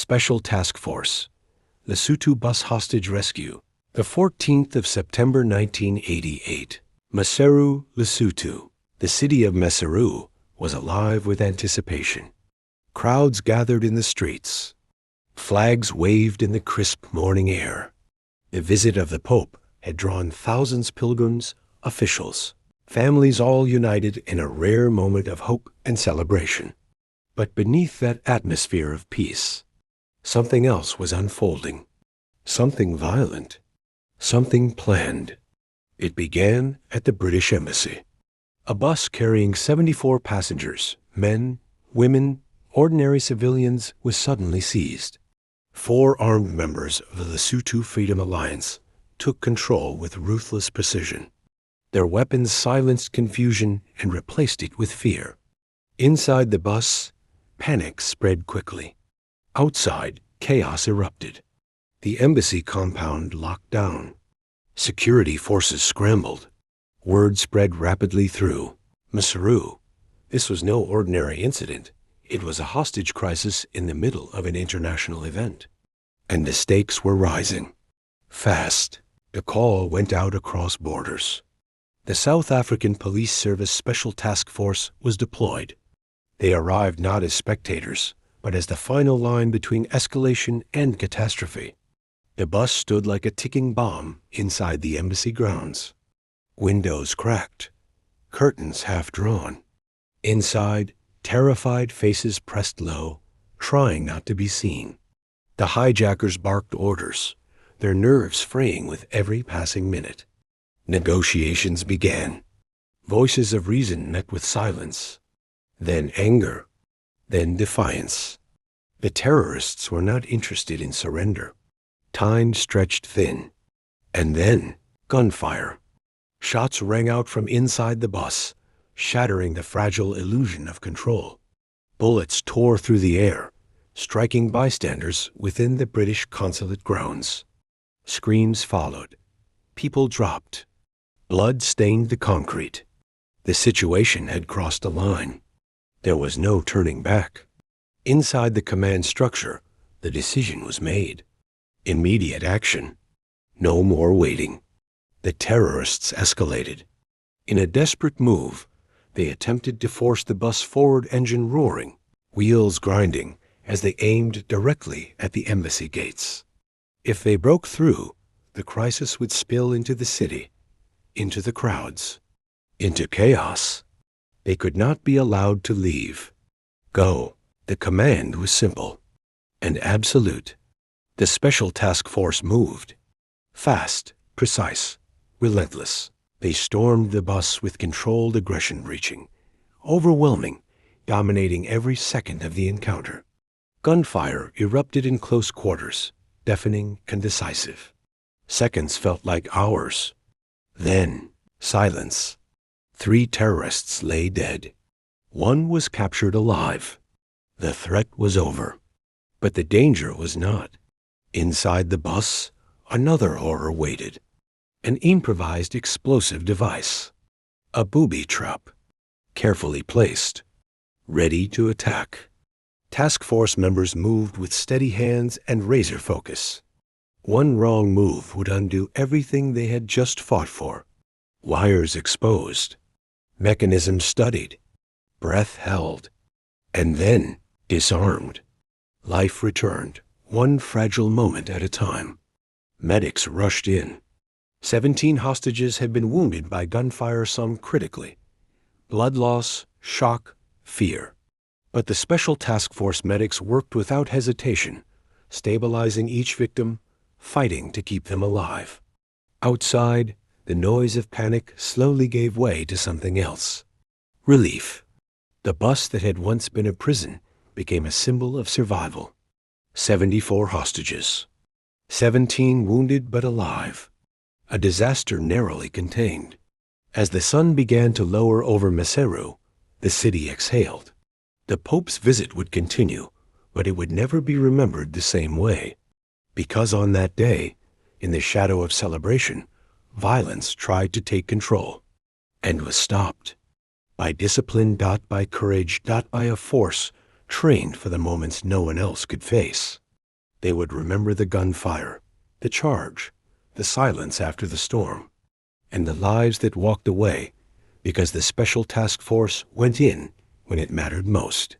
Special Task Force, Lesotho Bus Hostage Rescue. The 14th of September 1988. Maseru, Lesotho. The city of Maseru was alive with anticipation. Crowds gathered in the streets. Flags waved in the crisp morning air. The visit of the Pope had drawn thousands of pilgrims, officials, families all united in a rare moment of hope and celebration. But beneath that atmosphere of peace, something else was unfolding. Something violent. Something planned. It began at the British Embassy. A bus carrying 74 passengers, men, women, ordinary civilians, was suddenly seized. 4 armed members of the Lesotho Freedom Alliance took control with ruthless precision. Their weapons silenced confusion and replaced it with fear. Inside the bus, panic spread quickly. Outside, chaos erupted. The embassy compound locked down. Security forces scrambled. Word spread rapidly through Maseru. This was no ordinary incident. It was a hostage crisis in the middle of an international event. And the stakes were rising. Fast, the call went out across borders. The South African Police Service Special Task Force was deployed. They arrived not as spectators, but as the final line between escalation and catastrophe. The bus stood like a ticking bomb inside the embassy grounds. Windows cracked, curtains half drawn. Inside, terrified faces pressed low, trying not to be seen. The hijackers barked orders, their nerves fraying with every passing minute. Negotiations began. Voices of reason met with silence, then anger, then defiance. The terrorists were not interested in surrender. Time stretched thin. And then, gunfire. Shots rang out from inside the bus, shattering the fragile illusion of control. Bullets tore through the air, striking bystanders within the British consulate grounds. Screams followed. People dropped. Blood stained the concrete. The situation had crossed a line. There was no turning back. Inside the command structure, the decision was made. Immediate action. No more waiting. The terrorists escalated. In a desperate move, they attempted to force the bus forward, engine roaring, wheels grinding as they aimed directly at the embassy gates. If they broke through, the crisis would spill into the city, into the crowds, into chaos. They could not be allowed to leave. Go. The command was simple and absolute. The Special Task Force moved. Fast, precise, relentless. They stormed the bus with controlled aggression reaching, overwhelming, dominating every second of the encounter. Gunfire erupted in close quarters, deafening and decisive. Seconds felt like hours. Then, silence. 3 terrorists lay dead. 1 was captured alive. The threat was over. But the danger was not. Inside the bus, another horror waited. An improvised explosive device. A booby trap. Carefully placed. Ready to attack. Task force members moved with steady hands and razor focus. One wrong move would undo everything they had just fought for. Wires exposed. Mechanisms studied. Breath held. And then disarmed. Life returned, one fragile moment at a time. Medics rushed in. 17 hostages had been wounded by gunfire, some critically. Blood loss, shock, fear. But the Special Task Force medics worked without hesitation, stabilizing each victim, fighting to keep them alive. Outside, the noise of panic slowly gave way to something else. Relief. The bus that had once been a prison became a symbol of survival. 74 hostages. 17 wounded but alive. A disaster narrowly contained. As the sun began to lower over Maseru, the city exhaled. The Pope's visit would continue, but it would never be remembered the same way. Because on that day, in the shadow of celebration, violence tried to take control, and was stopped. By discipline, by courage, by a force trained for the moments no one else could face. They would remember the gunfire, the charge, the silence after the storm, and the lives that walked away because the Special Task Force went in when it mattered most.